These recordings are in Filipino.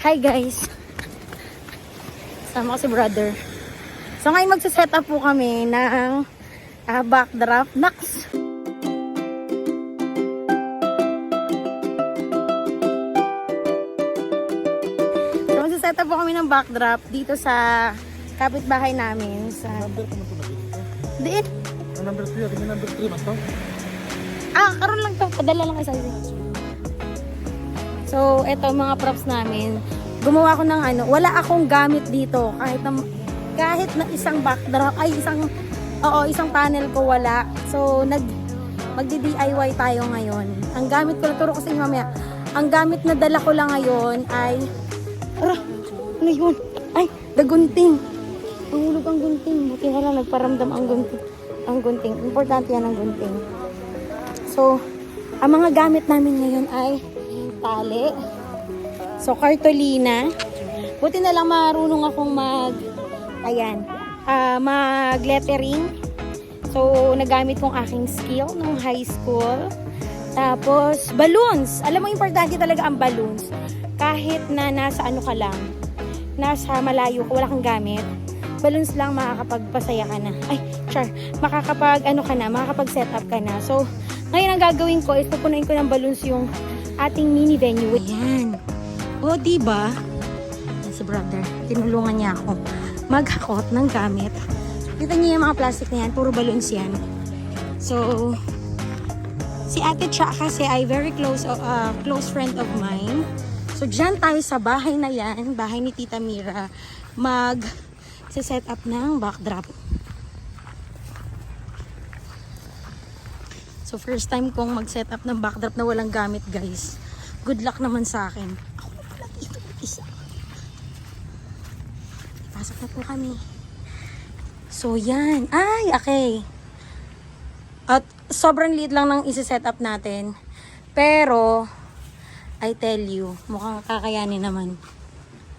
Hi guys! Sama ko si brother. So ngayon magsa-set up po kami ng backdrop. Naks! So magsa-set up po kami ng backdrop dito sa kapitbahay namin. Sa... Number ko mo ito nabili ko. Diin? Number 3, may number 3 man to. Karoon lang to. Padala lang kayo sa akin. So, eto mga props namin. Gumawa ko ng wala akong gamit dito. Kahit na isang backdrop, isang panel ko wala. So, magdi-DIY tayo ngayon. Ang gamit ko, naturo ko sa inyo mamaya. Ang gamit na dala ko lang ngayon ay, ano yun? Ay, gunting. Nahulog ang gunting. Buti na lang nagparamdam ang gunting. Importante yan ang gunting. So, ang mga gamit namin ngayon ay tali. So, cartolina. Buti na lang marunong akong mag-lettering. So, nagamit kong aking skill nung high school. Tapos, balloons. Alam mo, importante talaga ang balloons. Kahit na nasa ka lang, nasa malayo ka, wala kang gamit, balloons lang makakapagpasaya ka na. Makakapag-set up ka na. So, ngayon ang gagawin ko is pupunuin ko ng balloons yung ating mini venue. Ayan. O, diba? Si brother, tinulungan niya ako maghakot ng gamit. Kita niyo yung mga plastic na yan, puro balloons yan. So, si Ate Cha kasi ay very close friend of mine. So, dyan tayo sa bahay na yan, bahay ni Tita Mira, mag-set up ng backdrop. So, first time kong mag-set up ng backdrop na walang gamit, guys. Good luck naman sa akin. Ako na pala dito, isa. Pasok na po kami. So, yan. Ay, okay. At sobrang liit lang ng isi-set up natin. Pero, I tell you, mukhang kakayanin naman.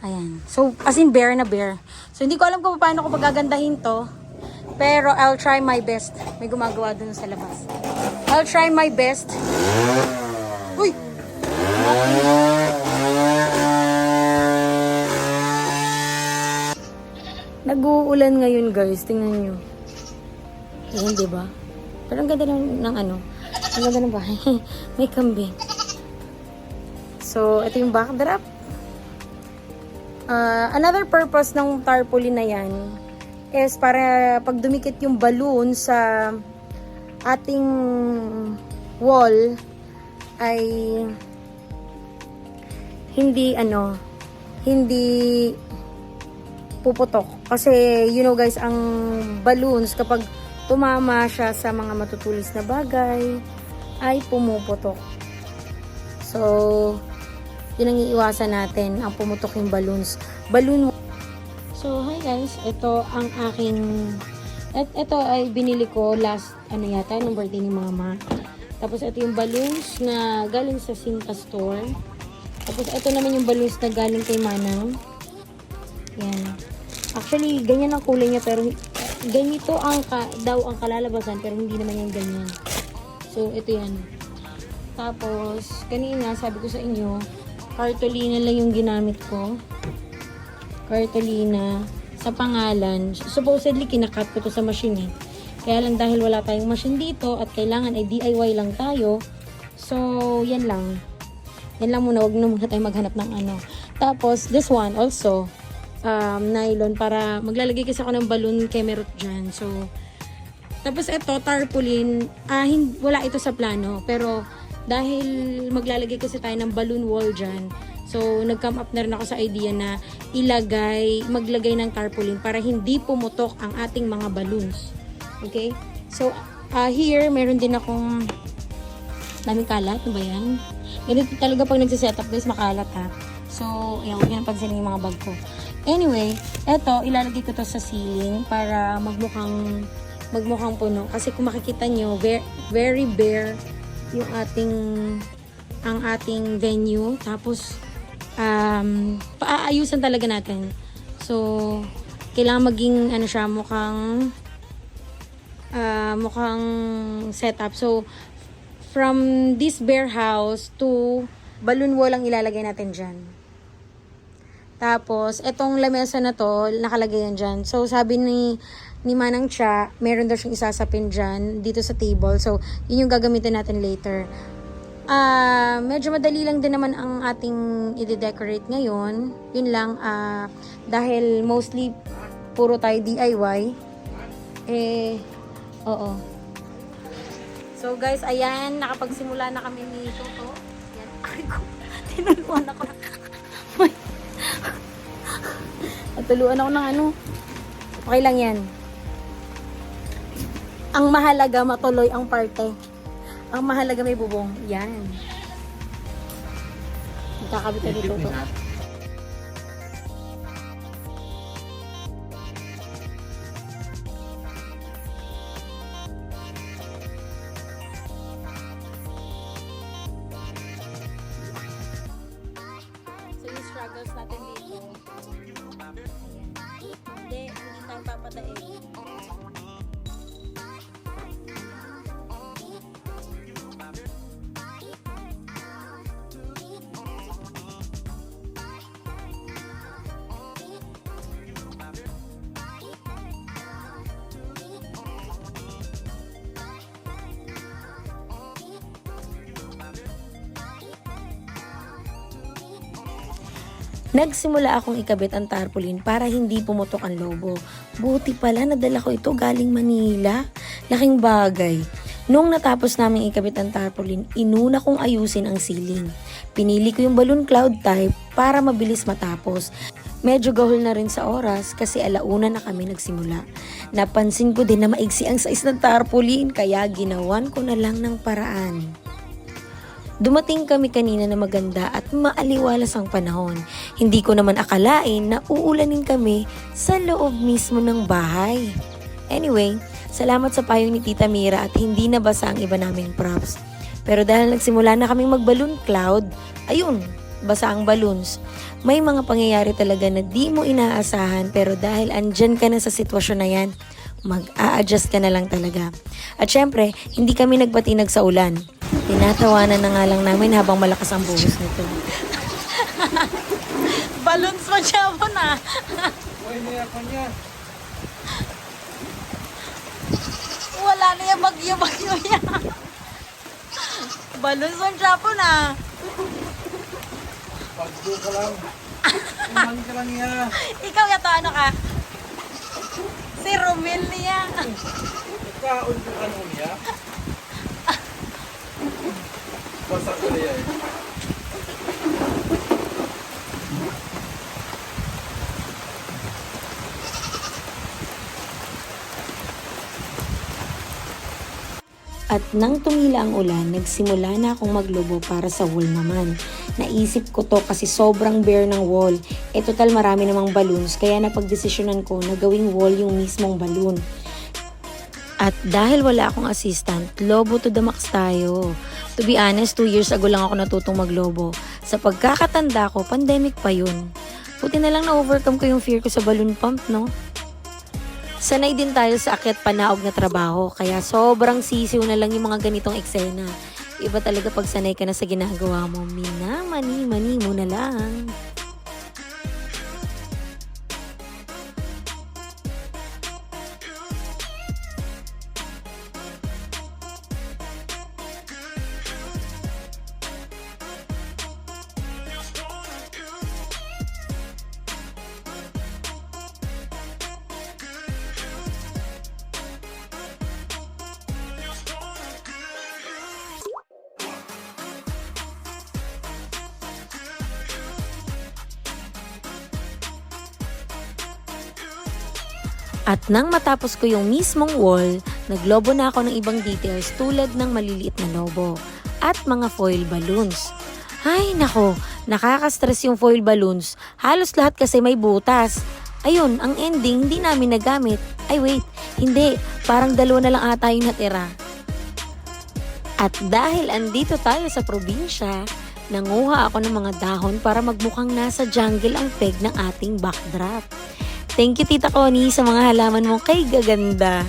Ayan. So, as in bare na bare. So, hindi ko alam kung paano ko pagagandahin to. Pero, I'll try my best. May gumagawa dun sa labas. I'll try my best. Uy! Nag-uulan ngayon, guys. Tingnan nyo. Ayan, diba? Pero ang ganda ng ang ganda ng bahay. May kambing. So, ito yung backdrop. Another purpose ng tarpaulin na yan is para pag dumikit yung balloon sa ating wall ay hindi puputok. Kasi you know guys, ang balloons kapag tumama siya sa mga matutulis na bagay ay pumuputok. So, yun ang iiwasan natin, ang pumutok yung balloons. So, hi guys, ito ang aking ito ay binili ko last nung birthday ni mama. Tapos ito yung balloons na galing sa Sinta store. Tapos ito naman yung balloons na galing kay Manang. Yan. Actually, ganyan ang kulay niya pero ganito daw ang kalalabasan pero hindi naman yan ganyan. So ito yan. Tapos kanina sabi ko sa inyo, cartolina lang yung ginamit ko. Cartolina sa pangalan. Supposedly, kinakat ko to sa machine eh. Kaya lang dahil wala tayong machine dito at kailangan ay DIY lang tayo. So, yan lang. Yan lang muna. Huwag na muna tayo maghanap ng Tapos, this one also, nylon para maglalagay kasi ako ng balloon kemerut dyan. So, tapos ito, tarpaulin. Wala ito sa plano. Pero, dahil maglalagay kasi tayo ng balloon wall dyan, so, nag-come up na rin ako sa idea na maglagay ng tarpaulin para hindi pumutok ang ating mga balloons. Okay? So, here, meron din akong daming kalat. Ano ba yan? Ganito talaga pag nagsiset-up guys, makalat ha. So, ayan, huwag yan pansinin yung mga bag ko. Anyway, eto, ilalagay ko to sa ceiling para magmukhang puno. Kasi kung makikita nyo, very bare yung ang ating venue. Tapos, paaayusan talaga natin. So, kailangan maging siya, mukhang setup. So, from this bare house to balloon wall ang ilalagay natin dyan. Tapos, etong lamesa na to, nakalagay yan dyan. So, sabi ni Manang Cha, meron daw siyang isasapin dyan, dito sa table. So, yun yung gagamitin natin later. Medyo madali lang din naman ang ating i-decorate ngayon. Yun lang, dahil mostly puro tayo DIY. Oo. So guys, ayan, nakapagsimula na kami ni Toto. Yan, ay ko, tinuluan ako na. Natuluan ako ng ano. Okay lang yan. Ang mahalaga, matuloy ang parte. Ang mahalaga may bubong. Yan. Magkakabit na dito to. So yung struggles natin dito. Ayan. Hindi tayo papadaig. Nagsimula akong ikabit ang tarpaulin para hindi pumutok ang lobo. Buti pala nadala ko ito galing Manila. Laking bagay. Nung natapos namin ikabit ang tarpaulin, inuna kong ayusin ang ceiling. Pinili ko yung balloon cloud type para mabilis matapos. Medyo gahol na rin sa oras kasi 1:00 na kami nagsimula. Napansin ko din na maigsi ang size ng tarpaulin kaya ginawan ko na lang ng paraan. Dumating kami kanina na maganda at maaliwalas ang panahon. Hindi ko naman akalain na uulanin kami sa loob mismo ng bahay. Anyway, salamat sa payo ni Tita Mira at hindi nabasa ang iba naming props. Pero dahil nagsimula na kaming mag-balloon cloud, ayun, basa ang balloons. May mga pangyayari talaga na di mo inaasahan pero dahil andyan ka na sa sitwasyon na yan, mag-a-adjust ka na lang talaga. At syempre, hindi kami nagpatinag sa ulan. Tinatawanan na nga lang namin habang malakas ang buhos nito. Balloons mo siya po na. Uy, niya pa niya. Wala na yung bagyo niya. Balloons mo siya po na. Pagdo ka lang. Iman ka lang niya. Ikaw yato ano ka? Si Romel niya. Nagkaon ka kanon niya. Basta ko niya eh. At nang tumila ang ulan, nagsimula na akong maglobo para sa wall naman. Naisip ko to kasi sobrang bare ng wall. E total marami namang balloons kaya napagdesisyonan ko na gawing wall yung mismong balloon. At dahil wala akong assistant, lobo to the max tayo. To be honest, 2 years ago lang ako natutong maglobo. Sa pagkakatanda ko, pandemic pa yun. Buti na lang na-overcome ko yung fear ko sa balloon pump, no? Sanay din tayo sa akyat panaog na trabaho, kaya sobrang sisiw na lang yung mga ganitong eksena. Iba talaga pag sanay ka na sa ginagawa mo, minamani-mani mo na lang. At nang matapos ko yung mismong wall, naglobo na ako ng ibang details tulad ng maliliit na lobo at mga foil balloons. Ay nako, nakaka-stress yung foil balloons. Halos lahat kasi may butas. Ayun, ang ending hindi namin nagamit. Ay wait, hindi. Parang 2 na lang ata yung natira. At dahil andito tayo sa probinsya, nanguha ako ng mga dahon para magmukhang nasa jungle ang peg ng ating backdrop. Thank you Tita Connie sa mga halaman mo kay gaganda.